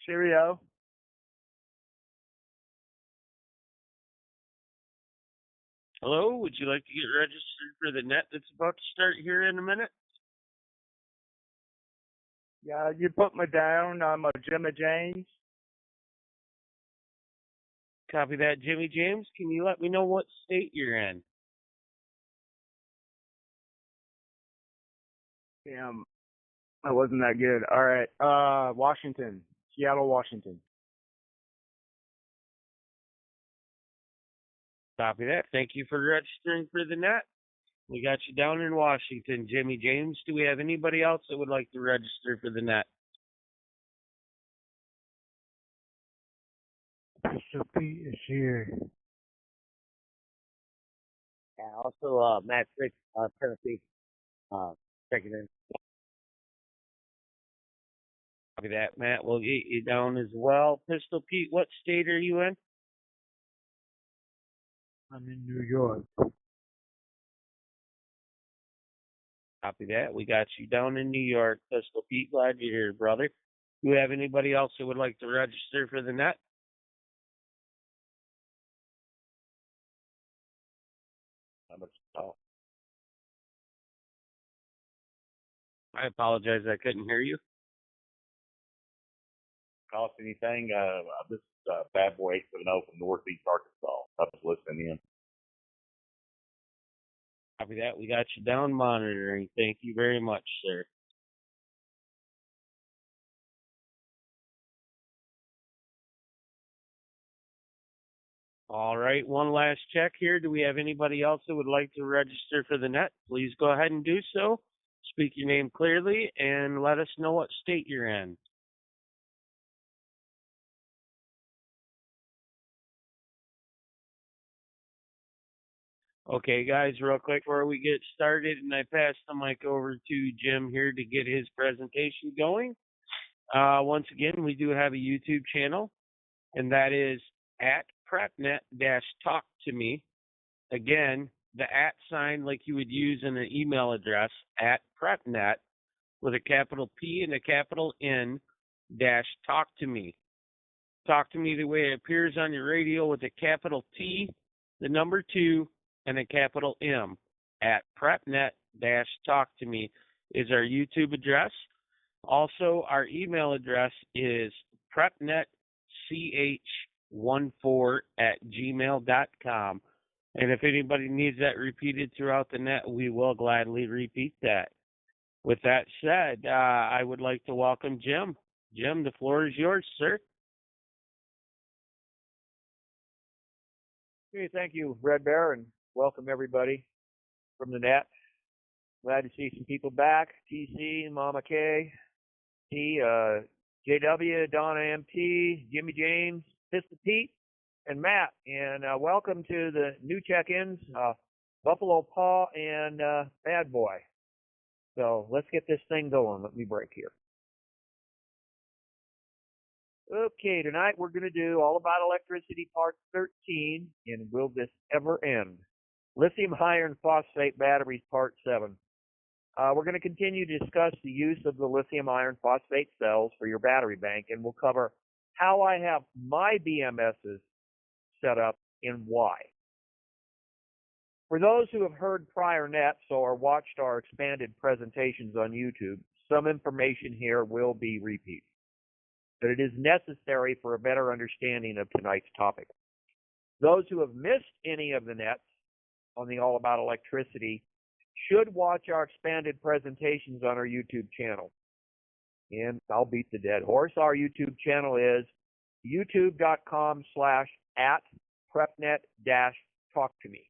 Cheerio. Hello, would you like to get registered for the net that's about to start here in a minute? Yeah, you put me down. I'm a Jimmy James. Copy that, Jimmy James. Can you let me know what state you're in? Damn, I wasn't that good. All right. Washington, Seattle, Washington. Copy that. Thank you for registering for the net. We got you down in Washington, Jimmy James. Do we have anybody else that would like to register for the net? Pistol Pete is here. Yeah, also Matt Frick, Tennessee, checking in. Copy that, Matt. We'll get you down as well. Pistol Pete, what state are you in? I'm in New York. Copy that. We got you down in New York, Pistol Pete. Glad you're here, brother. Do we have anybody else that would like to register for the net? I apologize, I couldn't hear you. Cost anything? This is Bad Boy 870 from Northeast Arkansas. I was listening in. Copy that. We got you down monitoring. Thank you very much, sir. All right, one last check here. Do we have anybody else that would like to register for the net? Please go ahead and do so. Speak your name clearly and let us know what state you're in. Okay, guys, real quick before we get started, and I pass the mic over to Jim here to get his presentation going. Once again, we do have a YouTube channel, and that is at prepnet-talk2me. Again, the @ sign like you would use in an email address, at prepnet, with a capital P and a capital N dash talk to me. Talk to me the way it appears on your radio with a capital T, the number 2, and a capital M. At prepnet dash talk to me is our YouTube address. Also, our email address is prepnetch14@gmail.com. And if anybody needs that repeated throughout the net, we will gladly repeat that. With that said, I would like to welcome Jim. Jim, the floor is yours, sir. Okay, thank you, Red Bear, and welcome everybody from the net. Glad to see some people back. TC, Mama K, T, JW, Donna MT, Jimmy James, Pistol Pete, and Matt. And welcome to the new check-ins, Buffalo Paw and Bad Boy. So let's get this thing going. Let me break here. Okay, tonight we're going to do All About Electricity Part 13, and Will This Ever End? Lithium Iron Phosphate Batteries Part 7. We're going to continue to discuss the use of the lithium iron phosphate cells for your battery bank, and we'll cover how I have my BMSs set up and why. For those who have heard prior nets or watched our expanded presentations on YouTube, some information here will be repeated, but it is necessary for a better understanding of tonight's topic. Those who have missed any of the nets on the All About Electricity should watch our expanded presentations on our YouTube channel. And I'll beat the dead horse. Our YouTube channel is youtube.com/@prepnet-talk-to-me.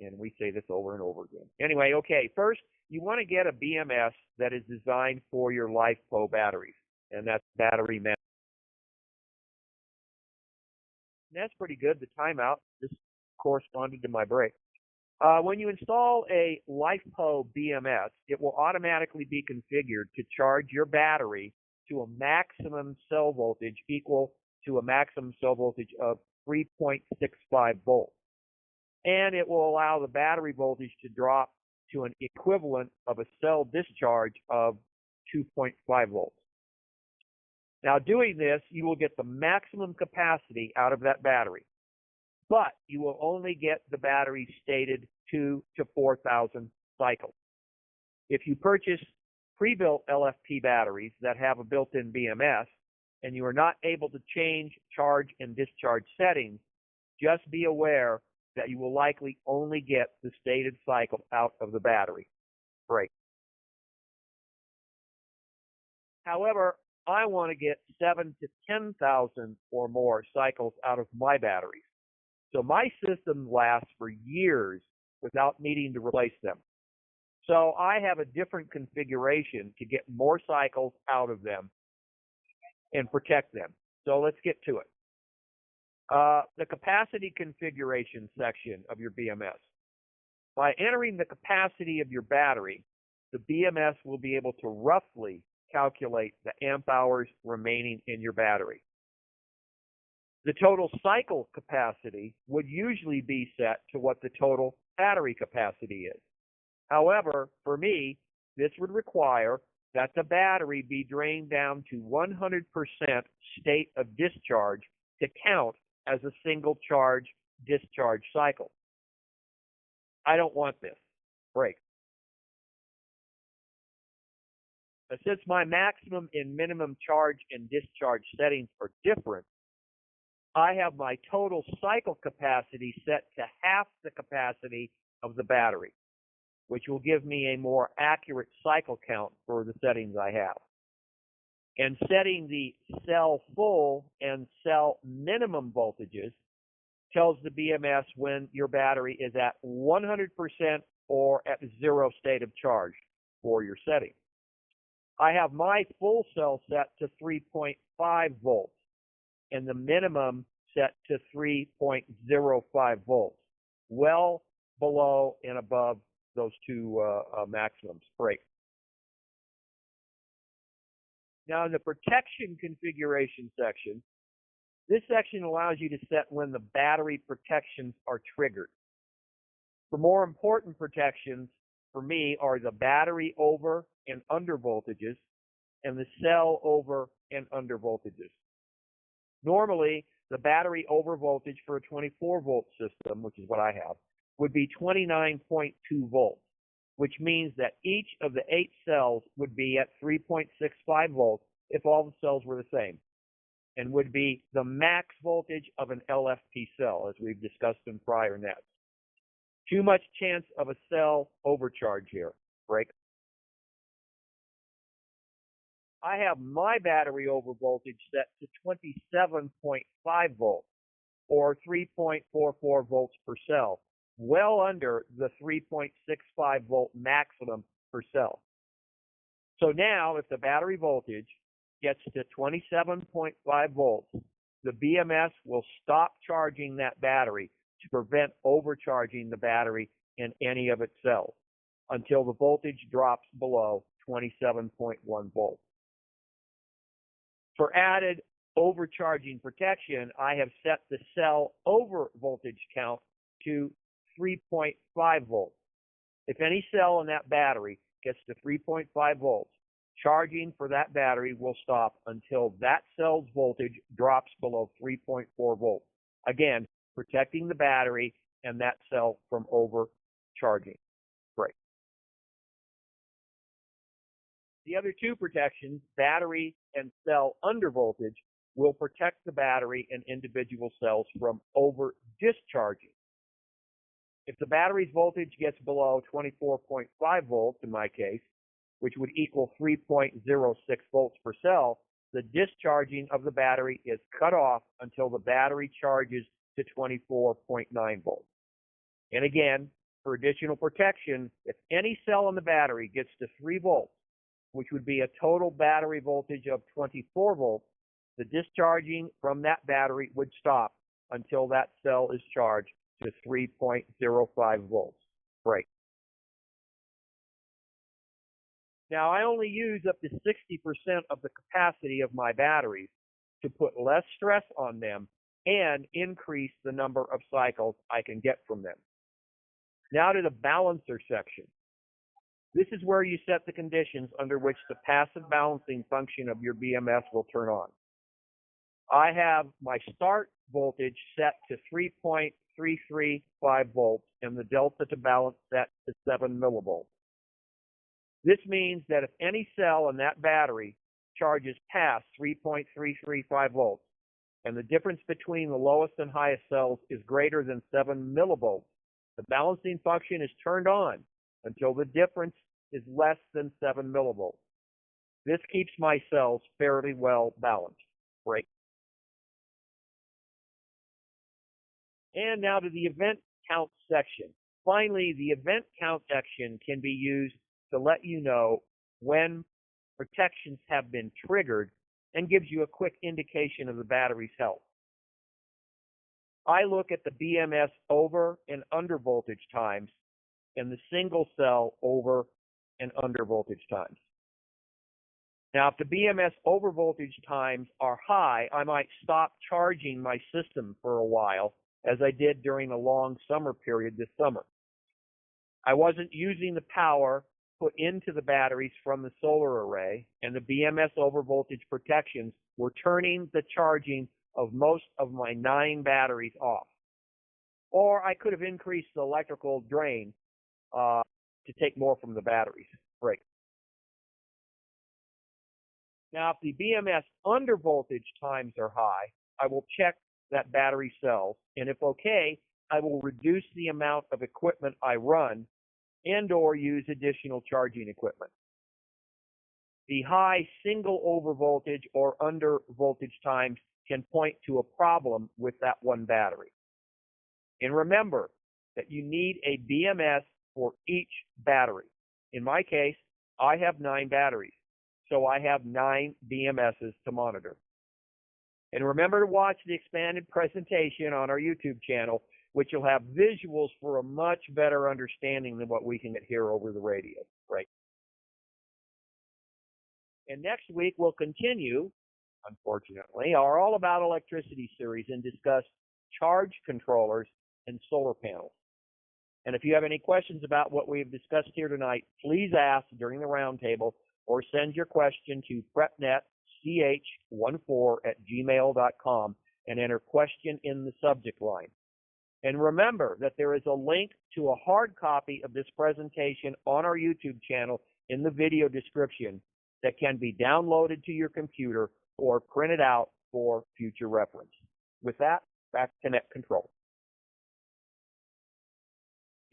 And we say this over and over again. Anyway, okay, first, you want to get a BMS that is designed for your LiFePO batteries, and that's battery management. That's pretty good, the timeout. This corresponded to my break. When you install a LiFePO BMS, it will automatically be configured to charge your battery to a maximum cell voltage equal to a maximum cell voltage of 3.65 volts. And it will allow the battery voltage to drop to an equivalent of a cell discharge of 2.5 volts. Now, doing this, you will get the maximum capacity out of that battery, but you will only get the battery stated 2,000 to 4,000 cycles. If you purchase pre-built LFP batteries that have a built-in BMS and you are not able to change charge and discharge settings, just be aware that you will likely only get the stated cycle out of the battery. Great. However, I want to get 7,000 to 10,000 or more cycles out of my batteries. So my system lasts for years without needing to replace them. So I have a different configuration to get more cycles out of them and protect them. So let's get to it. The capacity configuration section of your BMS. By entering the capacity of your battery, the BMS will be able to roughly calculate the amp hours remaining in your battery. The total cycle capacity would usually be set to what the total battery capacity is. However, for me, this would require that the battery be drained down to 100% state of discharge to count as a single charge discharge cycle. I don't want this. Break. Since my maximum and minimum charge and discharge settings are different, I have my total cycle capacity set to half the capacity of the battery, which will give me a more accurate cycle count for the settings I have. And setting the cell full and cell minimum voltages tells the BMS when your battery is at 100% or at zero state of charge for your setting. I have my full cell set to 3.5 volts and the minimum set to 3.05 volts, well below and above those two maximums. Break. Now in the protection configuration section, this section allows you to set when the battery protections are triggered. For more important protections, for me, are the battery over and under voltages and the cell over and under voltages. Normally, the battery over voltage for a 24-volt system, which is what I have, would be 29.2 volts, which means that each of the 8 cells would be at 3.65 volts if all the cells were the same, and would be the max voltage of an LFP cell, as we've discussed in prior nets. Too much chance of a cell overcharge here. Break. I have my battery over voltage set to 27.5 volts, or 3.44 volts per cell, well under the 3.65 volt maximum per cell. So now, if the battery voltage gets to 27.5 volts, the BMS will stop charging that battery to prevent overcharging the battery in any of its cells until the voltage drops below 27.1 volts. For added overcharging protection, I have set the cell over voltage count to 3.5 volts. If any cell in that battery gets to 3.5 volts, charging for that battery will stop until that cell's voltage drops below 3.4 volts. Again, protecting the battery and that cell from overcharging. Great. The other two protections, battery and cell under voltage, will protect the battery and individual cells from over discharging. If the battery's voltage gets below 24.5 volts, in my case, which would equal 3.06 volts per cell, the discharging of the battery is cut off until the battery charges to 24.9 volts. And again, for additional protection, if any cell in the battery gets to 3 volts, which would be a total battery voltage of 24 volts, the discharging from that battery would stop until that cell is charged to 3.05 volts. Break. Now, I only use up to 60% of the capacity of my batteries to put less stress on them and increase the number of cycles I can get from them. Now to the balancer section. This is where you set the conditions under which the passive balancing function of your BMS will turn on. I have my start voltage set to 3.335 volts and the delta to balance set to 7 millivolts. This means that if any cell in that battery charges past 3.335 volts and the difference between the lowest and highest cells is greater than 7 millivolts, the balancing function is turned on until the difference is less than 7 millivolts. This keeps my cells fairly well balanced. Great. And now to the event count section. Finally, the event count section can be used to let you know when protections have been triggered and gives you a quick indication of the battery's health. I look at the BMS over and under voltage times and the single cell over and under voltage times. Now, if the BMS over voltage times are high, I might stop charging my system for a while, as I did during a long summer period this summer. I wasn't using the power put into the batteries from the solar array, and the BMS over voltage protections were turning the charging of most of my 9 batteries off. Or I could have increased the electrical drain to take more from the batteries. Great. Now, if the BMS under voltage times are high, I will check that battery cells, and if okay, I will reduce the amount of equipment I run and or use additional charging equipment. The high single over voltage or under voltage times can point to a problem with that one battery. And remember that you need a BMS for each battery. In my case, I have 9 batteries, so I have 9 BMSs to monitor. And remember to watch the expanded presentation on our YouTube channel, which will have visuals for a much better understanding than what we can get here over the radio. Right. And next week we'll continue, unfortunately, our All About Electricity series and discuss charge controllers and solar panels. And if you have any questions about what we've discussed here tonight, please ask during the roundtable or send your question to prepnetch14@gmail.com and enter question in the subject line. And remember that there is a link to a hard copy of this presentation on our YouTube channel in the video description that can be downloaded to your computer or printed out for future reference. With that, back to Net Control.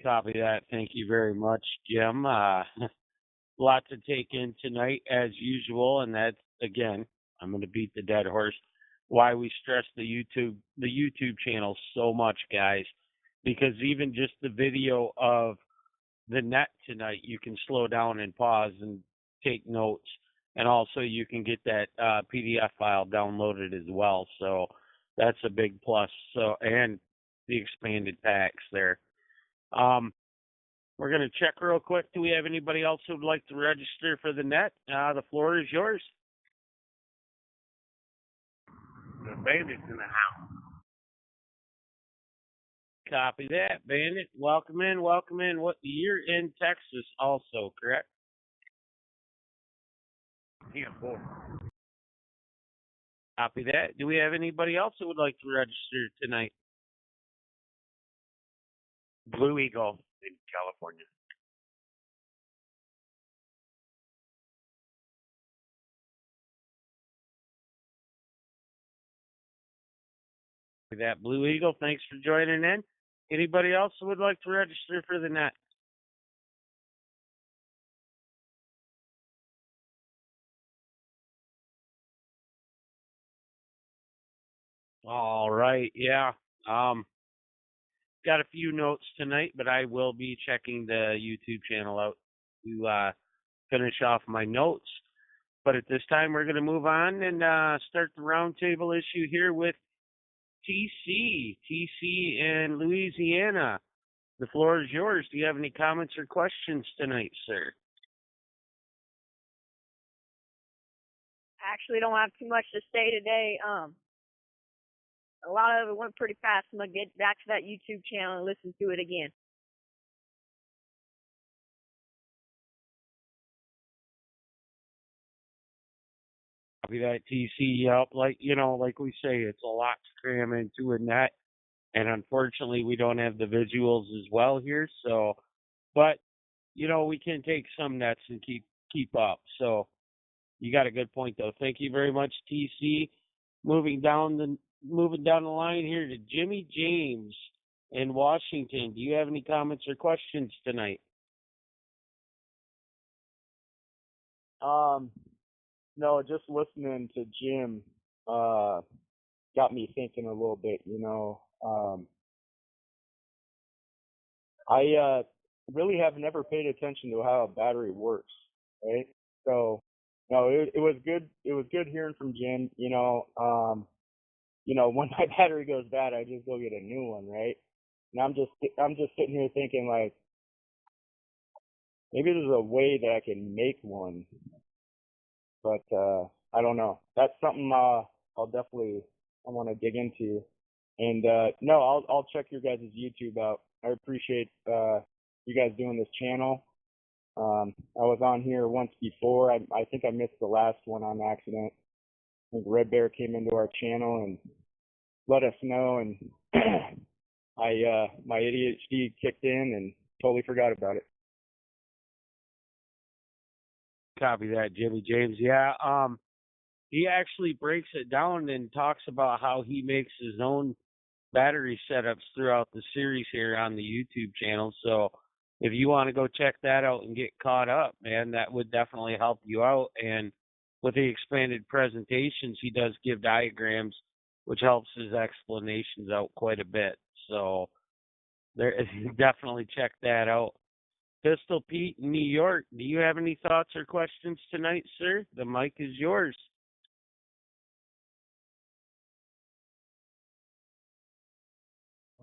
Copy that. Thank you very much, Jim. Lot to take in tonight, as usual, and that's, again, I'm going to beat the dead horse, why we stress the YouTube channel so much, guys, because even just the video of the net tonight, you can slow down and pause and take notes, and also you can get that PDF file downloaded as well, so that's a big plus. So, and the expanded packs there. We're going to check real quick. Do we have anybody else who would like to register for the net? The floor is yours. The bandit's in the house. Copy that, Bandit. Welcome in, welcome in. What, you're in Texas also, correct? Yeah, boy. Copy that. Do we have anybody else who would like to register tonight? Blue Eagle in California. That Blue Eagle, thanks for joining in. Anybody else who would like to register for the net? All right, yeah. Got a few notes tonight, but I will be checking the YouTube channel out to finish off my notes. But at this time, we're going to move on and start the roundtable issue here with TC in Louisiana. The floor is yours. Do you have any comments or questions tonight, sir? Actually don't have too much to say today. A lot of it went pretty fast. I'm gonna get back to that YouTube channel and listen to it again. Copy that, TC. Yep. Like we say, it's a lot to cram into a net. And unfortunately, we don't have the visuals as well here. So, but, we can take some nets and keep up. So you got a good point, though. Thank you very much, TC. Moving down the line here to Jimmy James in Washington. Do you have any comments or questions tonight? No, just listening to Jim, got me thinking a little bit, I really have never paid attention to how a battery works, right? So, no, it was good. It was good hearing from Jim. When my battery goes bad, I just go get a new one, right? And I'm just sitting here thinking like maybe there's a way that I can make one, but I don't know. That's something I want to dig into. And no, I'll check your guys' YouTube out. I appreciate you guys doing this channel. I was on here once before. I think I missed the last one on accident. I think Red Bear came into our channel and let us know, and my ADHD kicked in and totally forgot about it. Copy that, Jimmy James. Yeah, he actually breaks it down and talks about how he makes his own battery setups throughout the series here on the YouTube channel. So if you want to go check that out and get caught up, man, that would definitely help you out. And with the expanded presentations, he does give diagrams, which helps his explanations out quite a bit. So there, definitely check that out. Pistol Pete in New York, do you have any thoughts or questions tonight, sir? The mic is yours.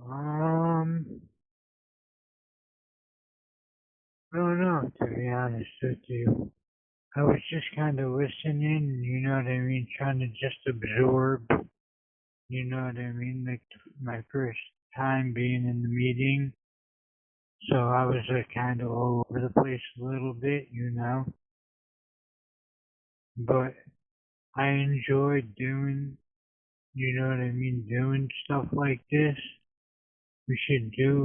I don't know, to be honest with you. I was just kind of listening, you know what I mean, trying to just absorb, you know what I mean, like my first time being in the meeting. So I was kind of all over the place a little bit, but I enjoyed doing, you know what I mean, doing stuff like this. We should do,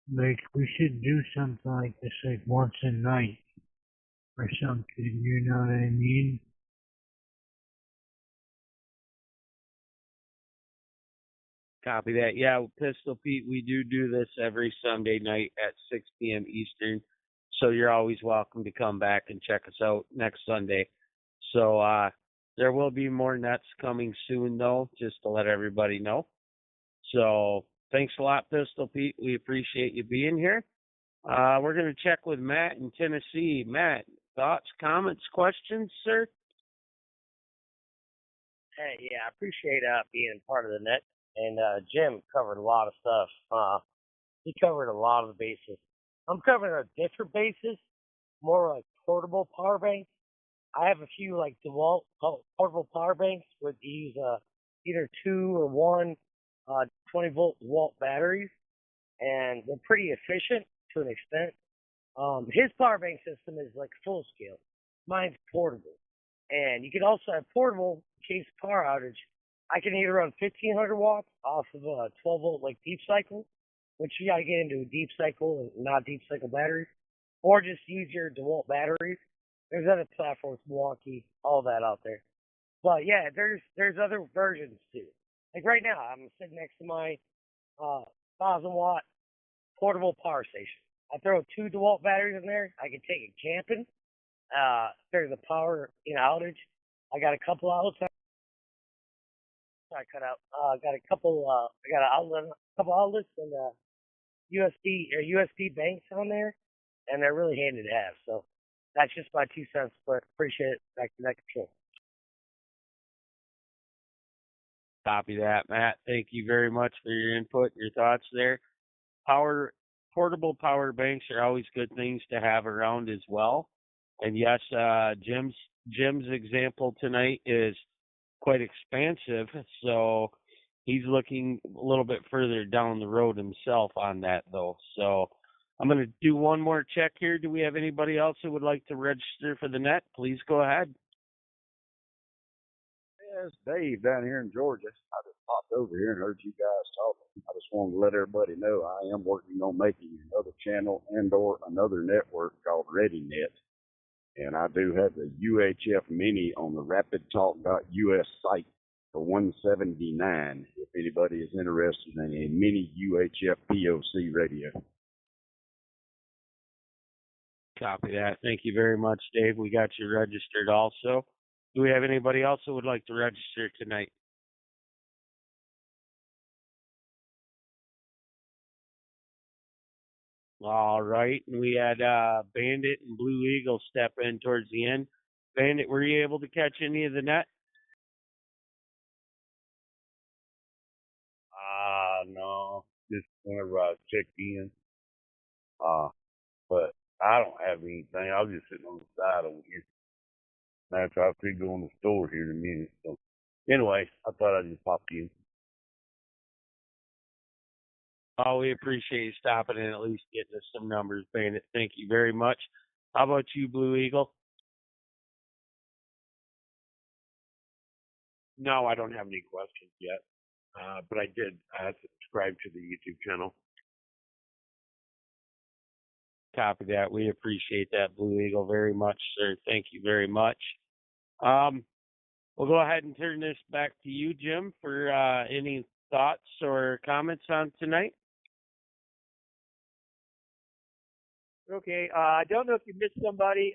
we should do something like this like once a night or something, you know what I mean? Copy that. Yeah, Pistol Pete, we do this every Sunday night at 6 p.m. Eastern. So you're always welcome to come back and check us out next Sunday. So there will be more nets coming soon, though, just to let everybody know. So thanks a lot, Pistol Pete. We appreciate you being here. We're going to check with Matt in Tennessee. Matt, thoughts, comments, questions, sir? Hey, yeah, I appreciate being part of the net. And Jim covered a lot of stuff. He covered a lot of the bases. I'm covering a different basis, more like portable power banks. I have a few like DeWalt portable power banks with use either 2 or 1 20-volt DeWalt batteries, and they're pretty efficient to an extent. His power bank system is like full scale. Mine's portable, and you can also have portable in case of power outage. I can either run 1500 watts off of a 12-volt like deep cycle, which you got to get into a deep cycle and not deep cycle batteries, or just use your DeWalt batteries. There's other platforms, Milwaukee, all that out there. But yeah, there's other versions too. Like right now, I'm sitting next to my 1000-watt portable power station. I throw 2 DeWalt batteries in there. I can take it camping. If there's a power outage, I got a couple outlets. I cut out. Got a couple. I got a couple outlets and USB banks on there, and they're really handy to have. So that's just my 2 cents, but appreciate it. Back to that control. Copy that, Matt. Thank you very much for your input, your thoughts there. Portable power banks are always good things to have around as well. And yes, Jim's example tonight is quite expansive, so he's looking a little bit further down the road himself on that, though. So I'm going to do one more check here. Do we have anybody else who would like to register for the net? Please go ahead. Yeah, it's Dave down here in Georgia. I just popped over here and heard you guys talking. I just wanted to let everybody know I am working on making another channel and/or another network called ReadyNet, and I do have the UHF Mini on the RapidTalk.us site for $179. If anybody is interested in a mini UHF POC radio. Copy that. Thank you very much, Dave. We got you registered also. Do we have anybody else who would like to register tonight? All right. And we had Bandit and Blue Eagle step in towards the end. Bandit, were you able to catch any of the net? No, just whenever I check in. But I don't have anything. I was just sitting on the side over here. After I figured go in the store here in a minute. So, anyway, I thought I'd just pop in. Oh, we appreciate you stopping and at least getting us some numbers, Bandit. Thank you very much. How about you, Blue Eagle? No, I don't have any questions yet, but I did subscribe to the YouTube channel. Copy that. We appreciate that, Blue Eagle, very much, sir. Thank you very much. We'll go ahead and turn this back to you, Jim, for any thoughts or comments on tonight. Okay, I don't know if you missed somebody.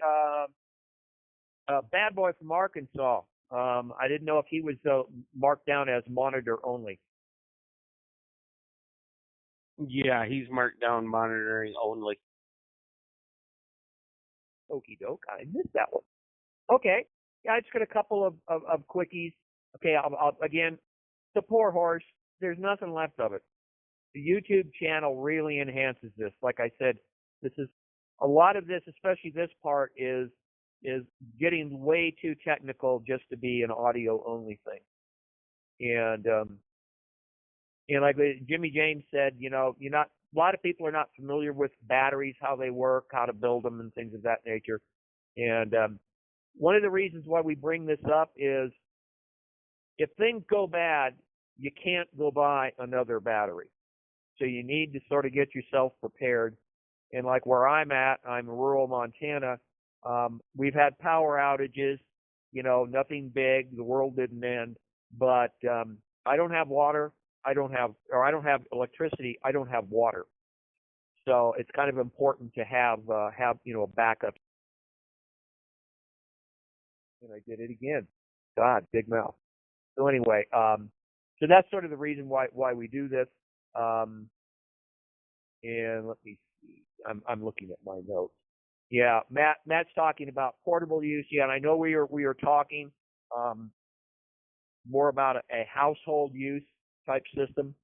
Bad Boy from Arkansas. I didn't know if he was marked down as monitor only. Yeah, he's marked down monitoring only. Okie doke, I missed that one. Okay, yeah, I just got a couple of quickies. Okay, I'll again, the poor horse. There's nothing left of it. The YouTube channel really enhances this. Like I said, this is a lot of this, especially this part, is getting way too technical just to be an audio only thing. And like Jimmy James said, a lot of people are not familiar with batteries, how they work, how to build them, and things of that nature. And one of the reasons why we bring this up is if things go bad, you can't go buy another battery. So you need to sort of get yourself prepared. And like where I'm at, I'm in rural Montana. We've had power outages, nothing big. The world didn't end, but I don't have water. I don't have electricity. I don't have water. So it's kind of important to have a backup. And I did it again. God, big mouth. So anyway, so that's sort of the reason why we do this. And let me see. I'm looking at my notes. Yeah, Matt's talking about portable use. Yeah, and I know we are talking more about a household use type system,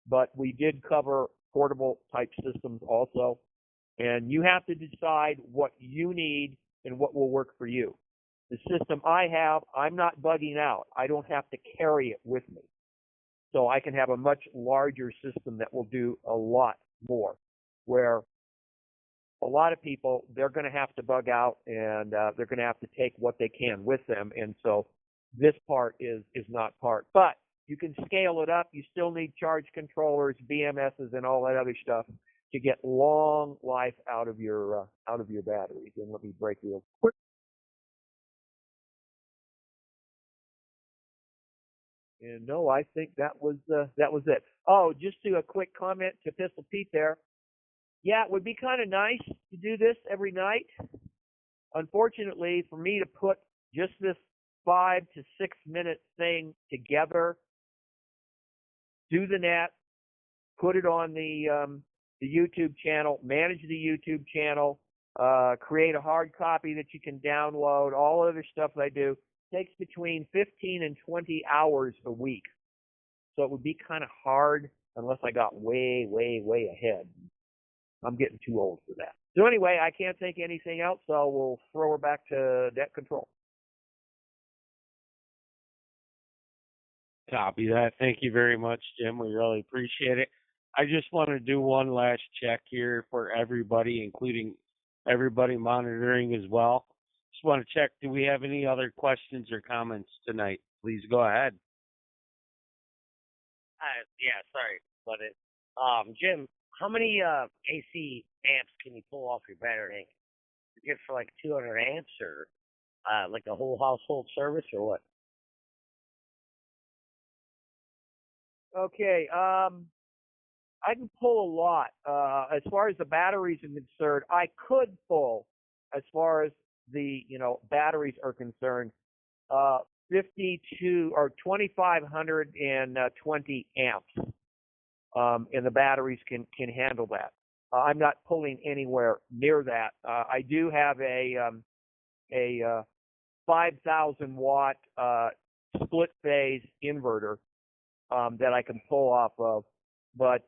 but we did cover portable type systems also. And you have to decide what you need and what will work for you. The system I have, I'm not bugging out. I don't have to carry it with me. So I can have a much larger system that will do a lot more, where a lot of people, they're going to have to bug out and they're going to have to take what they can with them. And so this part is not part. But you can scale it up. You still need charge controllers, BMSs, and all that other stuff to get long life out of your batteries. And let me break real quick. And no, I think that was it. Oh, just do a quick comment to Pistol Pete there. Yeah, it would be kind of nice to do this every night. Unfortunately, for me to put just this 5 to 6 minute thing together, do the net, put it on the YouTube channel, manage the YouTube channel, create a hard copy that you can download, all other stuff I do, takes between 15 and 20 hours a week. So it would be kind of hard unless I got way, way, way ahead. I'm getting too old for that. So anyway, I can't think anything else, so we'll throw her back to net control. Copy that. Thank you very much, Jim. We really appreciate it. I just want to do one last check here for everybody, including everybody monitoring as well. Just want to check, do we have any other questions or comments tonight? Please go ahead. Yeah, sorry, but Jim, how many AC amps can you pull off your battery bank? You get for like 200 amps, or like a whole household service, or what? Okay, I can pull a lot. As far as the batteries are concerned, I could pull, as far as the batteries are concerned, 52 or 2,520 amps, and the batteries can handle that. I'm not pulling anywhere near that. I do have a 5,000 watt split phase inverter that I can pull off of, but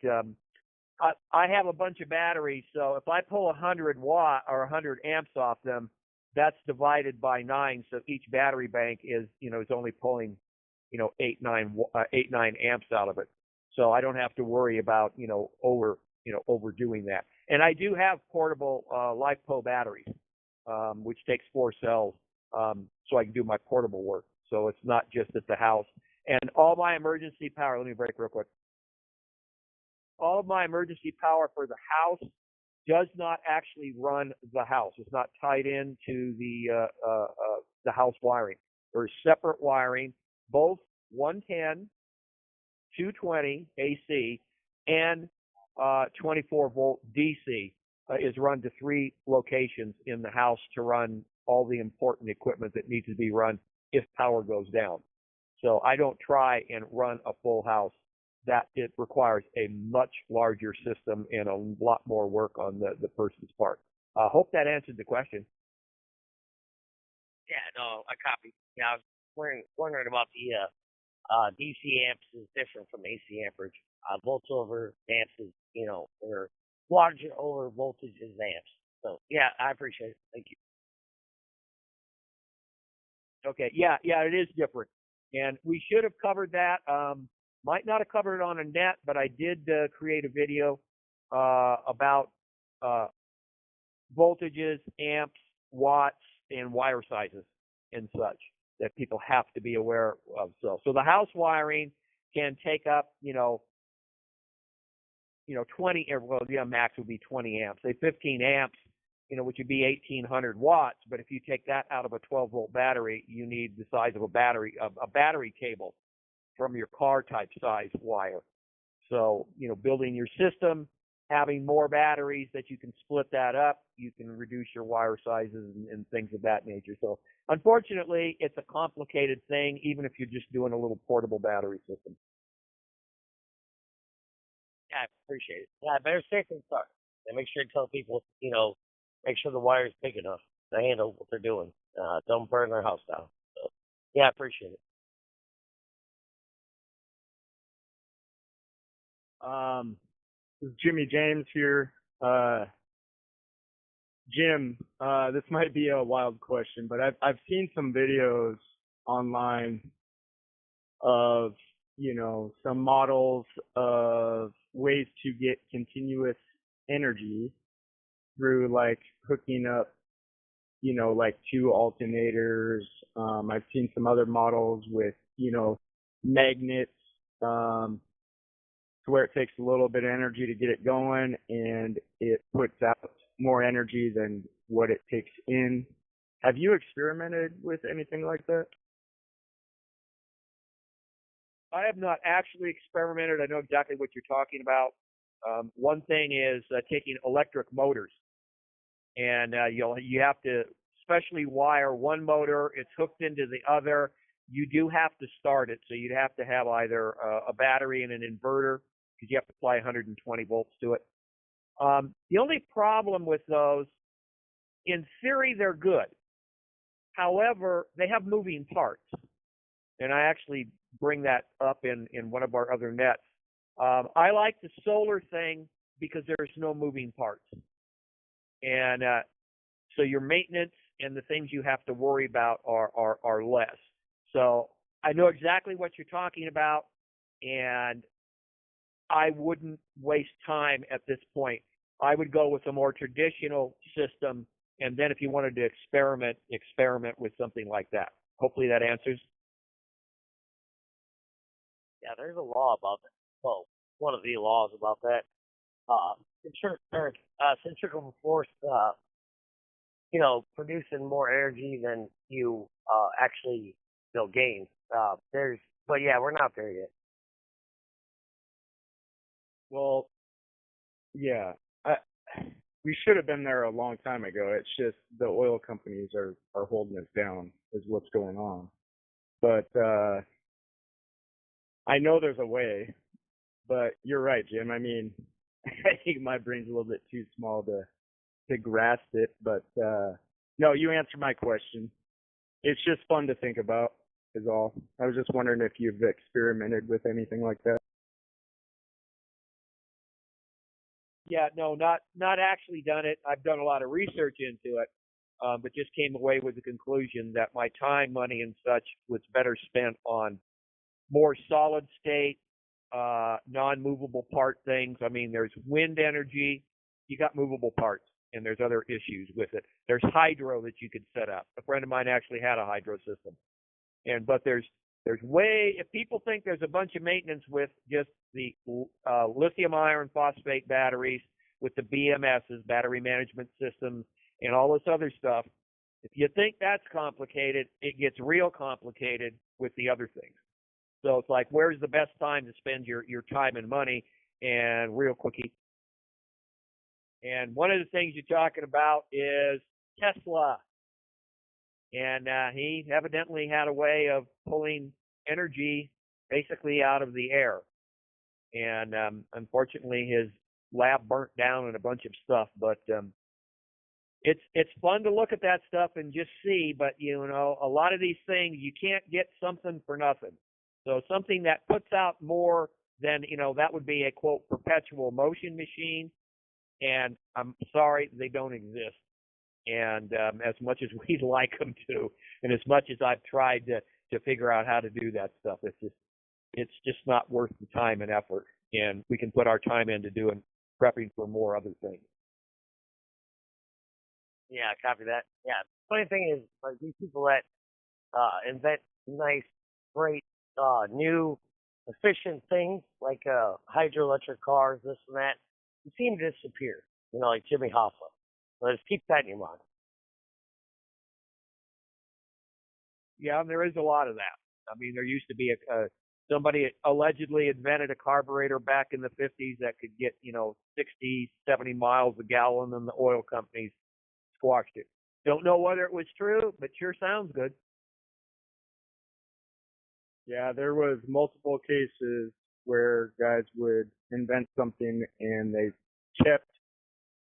I have a bunch of batteries, so if I pull 100 watt or 100 amps off them, that's divided by 9, so each battery bank is only pulling 8 9 amps out of it. So I don't have to worry about overdoing that. And I do have portable LiPo batteries, which takes 4 cells, so I can do my portable work. So it's not just at the house. And all my emergency power, let me break real quick. All of my emergency power for the house does not actually run the house. It's not tied into the house wiring. There's separate wiring, both 110, 220 AC, and 24 volt DC is run to 3 locations in the house to run all the important equipment that needs to be run if power goes down. So I don't try and run a full house. That it requires a much larger system and a lot more work on the person's part. Hope that answered the question. Yeah, no, I copy. Yeah, I was wondering about the DC amps is different from AC amperage. Volts over amps is, or wattage over voltage is amps. So yeah, I appreciate it. Thank you. Okay, yeah, it is different, and we should have covered that. Might not have covered it on a net, but I did create a video about voltages, amps, watts, and wire sizes and such that people have to be aware of. So the house wiring can take up, 20, max would be 20 amps. Say 15 amps, which would be 1,800 watts. But if you take that out of a 12-volt battery, you need the size of a battery cable from your car type size wire. So, building your system, having more batteries that you can split that up, you can reduce your wire sizes and things of that nature. So unfortunately, it's a complicated thing, even if you're just doing a little portable battery system. Yeah, I appreciate it. Yeah, better safe than sorry. And make sure to tell people, make sure the wire's big enough to handle what they're doing. Don't burn their house down. So, yeah, I appreciate it. This is Jimmy James here. Jim, this might be a wild question, but I've seen some videos online of, some models of ways to get continuous energy through like hooking up, like 2 alternators. I've seen some other models with, magnets, to where it takes a little bit of energy to get it going and it puts out more energy than what it takes in. Have you experimented with anything like that? I have not actually experimented. I know exactly what you're talking about. One thing is taking electric motors, and you have to specially wire one motor. It's hooked into the other. You do have to start it, so you'd have to have either a battery and an inverter, because you have to apply 120 volts to it. The only problem with those, in theory, they're good. However, they have moving parts. And I actually bring that up in one of our other nets. I like the solar thing because there's no moving parts. And so your maintenance and the things you have to worry about are less. So I know exactly what you're talking about, and I wouldn't waste time at this point. I would go with a more traditional system, and then if you wanted to experiment with something like that. Hopefully that answers. Yeah, there's a law about that. Well, one of the laws about that. Centrifugal force, producing more energy than you actually, gain. But yeah, we're not there yet. Well, yeah, we should have been there a long time ago. It's just the oil companies are holding us down, is what's going on. But I know there's a way. But you're right, Jim. I mean, I think my brain's a little bit too small to grasp it. But no, you answered my question. It's just fun to think about, is all. I was just wondering if you've experimented with anything like that. Yeah, no, not actually done it. I've done a lot of research into it, but just came away with the conclusion that my time, money, and such was better spent on more solid state, non-movable part things. I mean, there's wind energy, you got movable parts, and there's other issues with it. There's hydro that you could set up. A friend of mine actually had a hydro system, but there's if people think there's a bunch of maintenance with just the lithium iron phosphate batteries with the BMSs, battery management systems, and all this other stuff, if you think that's complicated, it gets real complicated with the other things. So it's like, where's the best time to spend your time and money? And real quickie. And one of the things you're talking about is Tesla. And he evidently had a way of pulling energy basically out of the air. And unfortunately, his lab burnt down and a bunch of stuff. But it's fun to look at that stuff and just see. But, a lot of these things, you can't get something for nothing. So something that puts out more than, that would be a, quote, perpetual motion machine. And I'm sorry, they don't exist. And as much as we'd like them to, and as much as I've tried to figure out how to do that stuff, it's just not worth the time and effort. And we can put our time into prepping for more other things. Yeah, copy that. Yeah. Funny thing is, like, these people that invent nice, great, new, efficient things like hydroelectric cars, this and that, you seem to disappear. Like Jimmy Hoffa. So just keep that in your mind. Yeah, and there is a lot of that. I mean, there used to be somebody allegedly invented a carburetor back in the 50s that could get, 60, 70 miles a gallon, and the oil companies squashed it. Don't know whether it was true, but sure sounds good. Yeah, there was multiple cases where guys would invent something and they kept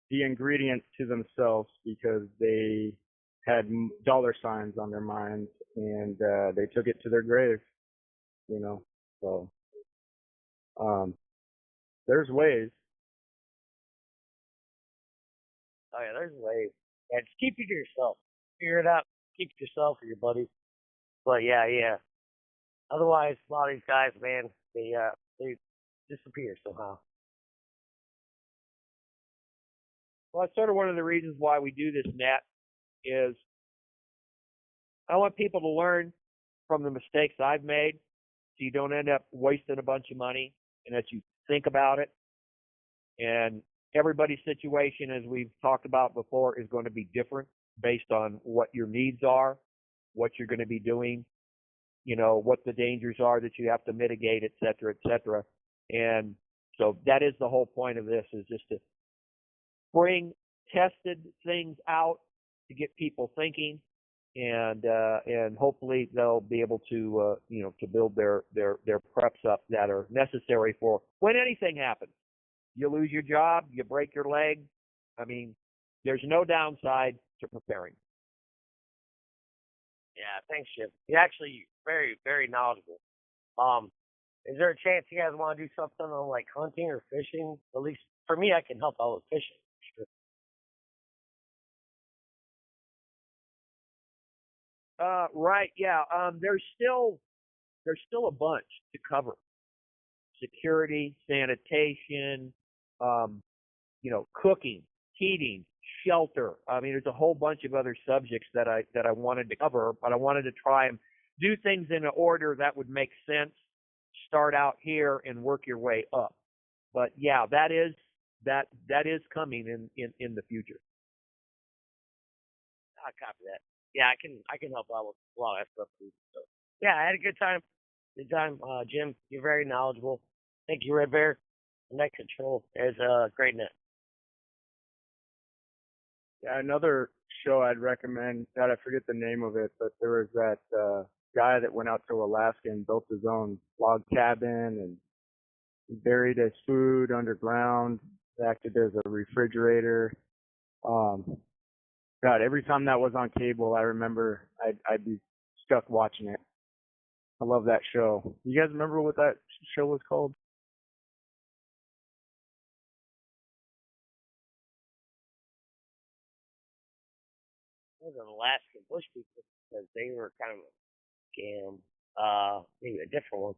the ingredients to themselves because they had dollar signs on their minds, and they took it to their grave, So there's ways. Oh yeah, there's ways. Yeah, just keep it to yourself. Figure it out. Keep it to yourself or your buddies. But yeah. Otherwise, a lot of these guys, man, they disappear somehow. Well, that's sort of one of the reasons why we do this, Nat, is I want people to learn from the mistakes I've made so you don't end up wasting a bunch of money, and that you think about it. And everybody's situation, as we've talked about before, is going to be different based on what your needs are, what you're going to be doing, what the dangers are that you have to mitigate, et cetera, et cetera. And so that is the whole point of this, is just to bring tested things out to get people thinking, and hopefully they'll be able to to build their preps up that are necessary for when anything happens. You lose your job, you break your leg. I mean, there's no downside to preparing. Yeah, thanks, Jim. You're actually very, very knowledgeable. Is there a chance you guys want to do something on like hunting or fishing? At least for me, I can help out with fishing. Sure. Right, yeah. There's still a bunch to cover. Security, sanitation, cooking, heating, shelter. I mean, there's a whole bunch of other subjects that I wanted to cover, but I wanted to try and do things in an order that would make sense start out here and work your way up. But yeah, that is coming in the future. I copy that. Yeah, I can help out with a lot of that stuff too. So yeah, I had a good time. Good time. Jim, you're very knowledgeable. Thank you, Red Bear. Net Control is a great net. Yeah, another show I'd recommend, God, I forget the name of it, but there was that guy that went out to Alaska and built his own log cabin and he buried his food underground, acted as a refrigerator. God, every time that was on cable, I remember I'd be stuck watching it. I love that show. You guys remember what that show was called? It was an Alaskan bush people because they were kind of a scam. Maybe a different one.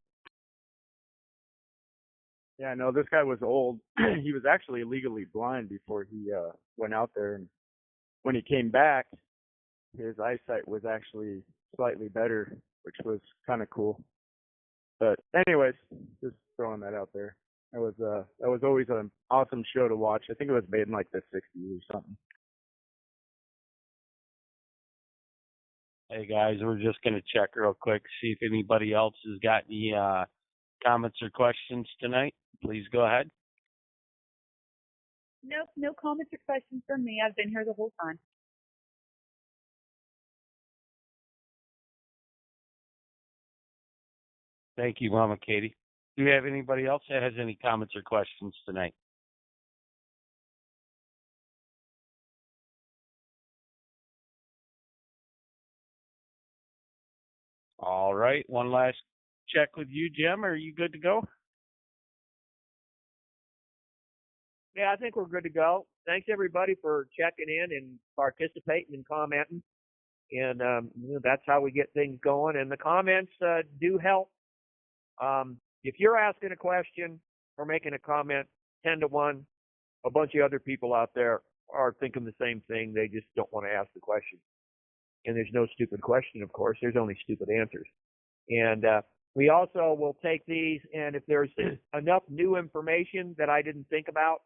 Yeah, no, this guy was old. He was actually legally blind before he went out there, and when he came back, his eyesight was actually slightly better, which was kind of cool. But anyways, just throwing that out there. That was always an awesome show to watch. I think it was made in like the 60s or something. Hey guys, we're just gonna check real quick, see if anybody else has got any comments or questions tonight. Please go ahead. Nope, no comments or questions from me. I've been here the whole time. Thank you, Mama Katie. Do we have anybody else that has any comments or questions tonight? All right, one last check with you, Jim. Are you good to go? Yeah, I think we're good to go. Thanks everybody for checking in and participating and commenting. And that's how we get things going. And the comments do help. If you're asking a question or making a comment, 10-1, a bunch of other people out there are thinking the same thing. They just don't want to ask the question. And there's no stupid question, of course. There's only stupid answers. And we also will take these, and if there's enough new information that I didn't think about,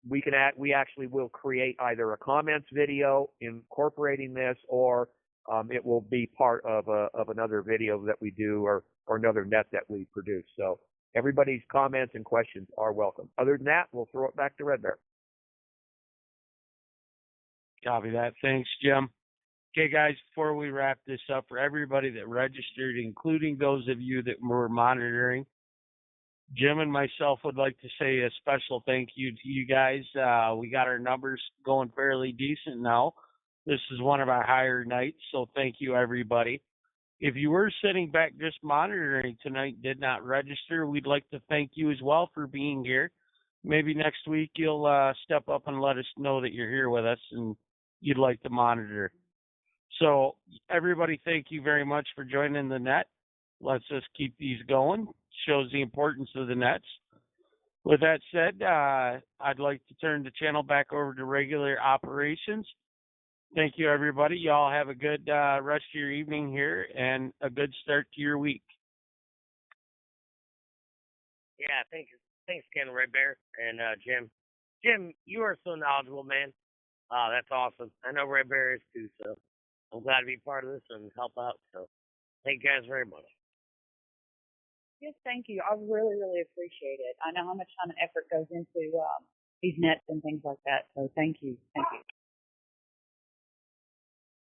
we actually will create either a comments video incorporating this, or it will be part of another video that we do, or another net that we produce. So everybody's comments and questions are welcome. Other than that, we'll throw it back to Red Bear. Copy that. Thanks, Jim. Okay, guys, before we wrap this up, for everybody that registered, including those of you that were monitoring, Jim and myself would like to say a special thank you to you guys. We got our numbers going fairly decent now. This is one of our higher nights, so thank you, everybody. If you were sitting back just monitoring tonight, did not register, we'd like to thank you as well for being here. Maybe next week you'll step up and let us know that you're here with us and you'd like to monitor. So everybody, thank you very much for joining the net. Let's just keep these going. Shows the importance of the nets. With that said, I'd like to turn the channel back over to regular operations. Thank you, everybody. Y'all have a good rest of your evening here and a good start to your week. Yeah, thanks again, Red Bear and Jim. Jim, you are so knowledgeable, man. That's awesome. I know Red Bear is too, so I'm glad to be part of this and help out. So thank you guys very much. Yes, thank you. I really, really appreciate it. I know how much time and effort goes into these nets and things like that. So thank you. Thank you.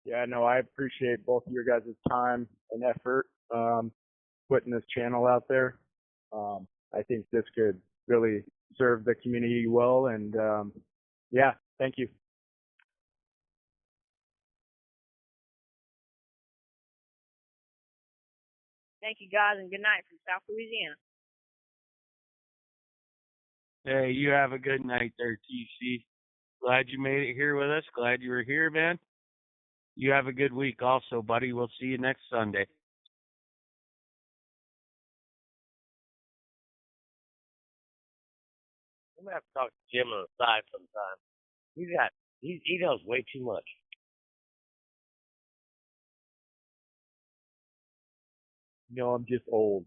Yeah, no, I appreciate both of your guys' time and effort putting this channel out there. I think this could really serve the community well, and yeah, thank you. Thank you, guys, and good night from South Louisiana. Hey, you have a good night there, TC. Glad you made it here with us. Glad you were here, man. You have a good week also, buddy. We'll see you next Sunday. I'm gonna have to talk to Jim on the side sometime. He knows way too much. No, I'm just old.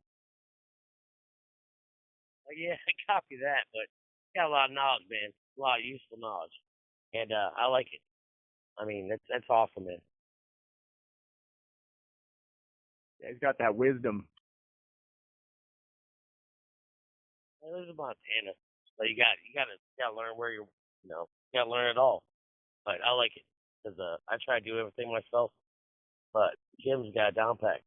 Yeah, I copy that, but got a lot of knowledge, man. A lot of useful knowledge, and I like it. I mean, that's awesome, man. Yeah, he's got that wisdom. I live in Montana, so you gotta learn where you gotta learn it all. But I like it because I try to do everything myself, but Jim's got it down pat.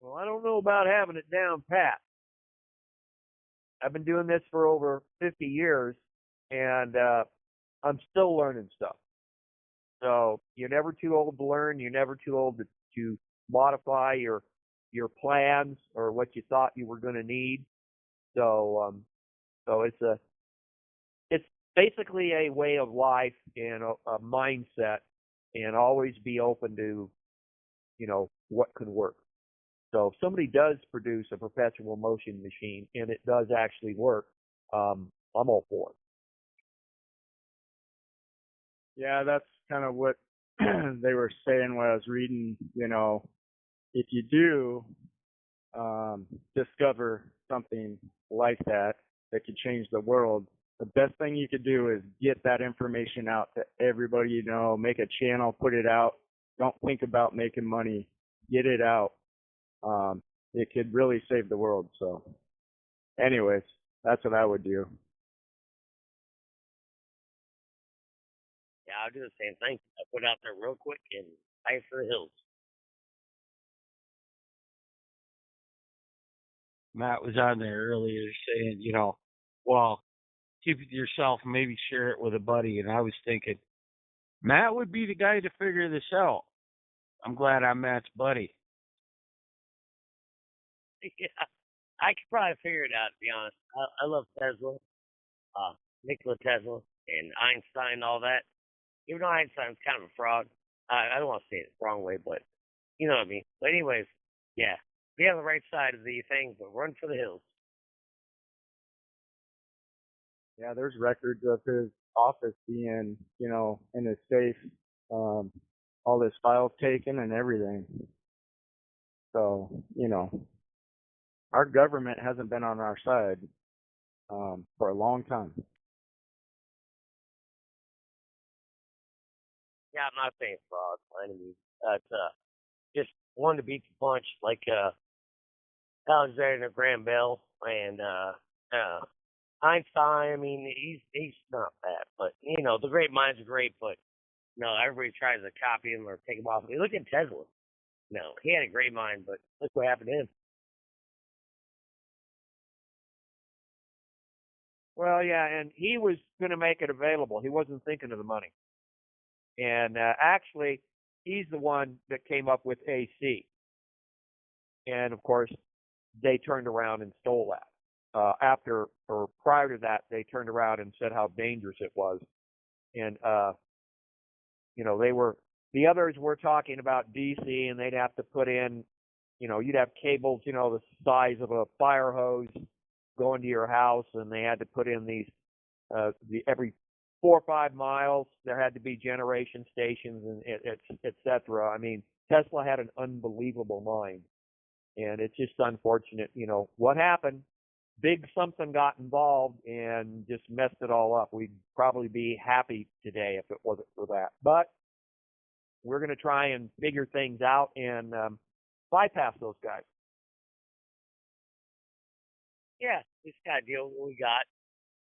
Well, I don't know about having it down pat. I've been doing this for over 50 years, and I'm still learning stuff. So you're never too old to learn. You're never too old to modify your plans or what you thought you were going to need. So it's basically a way of life and a mindset, and always be open to what can work. So if somebody does produce a perpetual motion machine and it does actually work, I'm all for it. Yeah, that's kind of what they were saying when I was reading. If you do discover something like that could change the world, the best thing you could do is get that information out to everybody you know. Make a channel, put it out. Don't think about making money. Get it out. It could really save the world. So, anyways, that's what I would do. Yeah, I'll do the same thing. I put it out there real quick and high for the hills. Matt was on there earlier saying, well, keep it to yourself, maybe share it with a buddy. And I was thinking, Matt would be the guy to figure this out. I'm glad I'm Matt's buddy. Yeah, I could probably figure it out, to be honest. I love Tesla, Nikola Tesla, and Einstein, and all that. Even though Einstein's kind of a fraud. I don't want to say it the wrong way, but you know what I mean. But anyways, yeah, be on the right side of the thing, but run for the hills. Yeah, there's records of his office being, in his safe, all his files taken and everything. So, our government hasn't been on our side for a long time. Yeah, I'm not saying fraud by any means. It's just one to beat the punch, like Alexander Graham Bell and Einstein. I mean, he's not bad, but the great minds are great, but everybody tries to copy him or take him off. Look at Tesla. No, he had a great mind, but look what happened to him. Well, yeah, and he was going to make it available. He wasn't thinking of the money. And actually, he's the one that came up with AC. And of course, they turned around and stole that. After or prior to that, they turned around and said how dangerous it was. And the others were talking about DC, and they'd have to put in, you'd have cables, the size of a fire hose going to your house, and they had to put in these every 4 or 5 miles there had to be generation stations and et cetera. I mean, Tesla had an unbelievable mind, and it's just unfortunate. What happened? Big something got involved and just messed it all up. We'd probably be happy today if it wasn't for that. But we're going to try and figure things out and bypass those guys. Yeah, we just got to deal with what we got.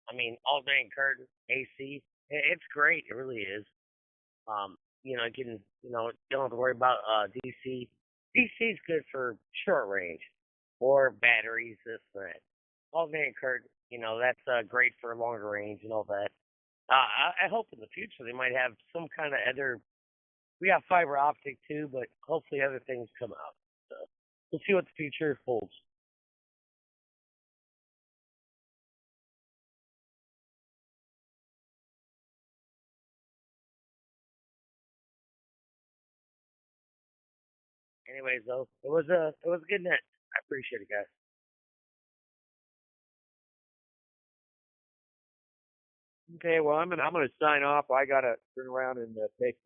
I mean, alternating current, AC, it's great. It really is. You don't have to worry about DC. DC is good for short range or batteries, this and that. Alternating current, that's great for longer range and all that. I hope in the future they might have some kind of other. We have fiber optic too, but hopefully other things come out. So we'll see what the future holds. Anyways, though, it was a good net. I appreciate it, guys. Okay, well, I'm gonna sign off. I gotta turn around and take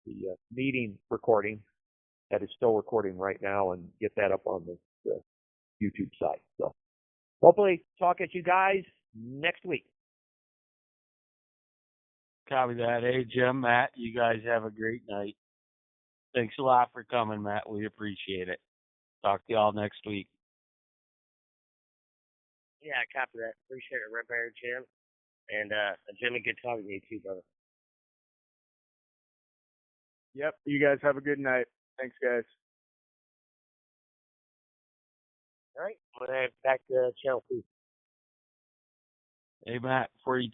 the meeting recording that is still recording right now and get that up on the YouTube site. So hopefully talk at you guys next week. Copy that. Hey, Jim, Matt, you guys have a great night. Thanks a lot for coming, Matt. We appreciate it. Talk to y'all next week. Yeah, I copy that. Appreciate it, Red Bear Jim. And Jimmy, good talking to you too, brother. Yep. You guys have a good night. Thanks, guys. All right, I'm gonna head back to channel 2. Hey, Matt, before you